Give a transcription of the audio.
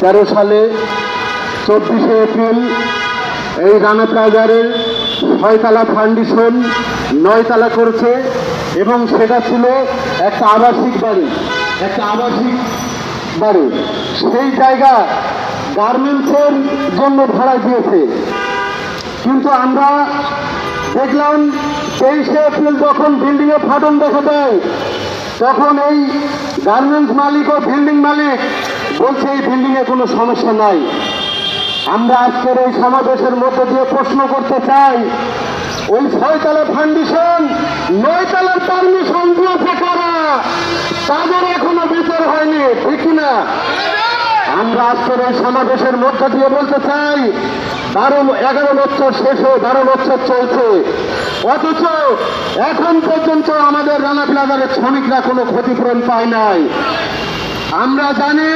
2013 সালে 24শে এপ্রিল এই রানা প্লাজারের 6তলা ফাউন্ডেশন 9তলা করেছে এবং সেটা ছিল একটা আবাসিক বাড়ি। সেই জায়গা গার্মেন্টসের জন্য ভাড়া দিয়েছে। কিন্তু আমরা দেখলাম 23শে এপ্রিল যখন বিল্ডিংয়ে ফাটল দেখা দেয়, তখন এই গার্মেন্টস মালিক ও বিল্ডিং মালিক বলছে এই বিল্ডিংয়ে কোনো সমস্যা নাই। আমরা আজকের এই সমাবেশের মধ্যে দিয়ে প্রশ্ন করতে চাই, ওই 6তলা ফাউন্ডেশন 9তলার পারমিশন দিয়েছে কারা? তাদের এখনো বিচার হয়নি, ঠিক না? আমরা আজকের এই সমাবেশের মধ্য দিয়ে বলতে চাই, 11 বছর শেষ হয়ে 12 বছর চলছে, অথচ এখন পর্যন্ত আমাদের রানা প্লাজারের শ্রমিকরা কোনো ক্ষতিপূরণ পায় নাই। আমরা জানি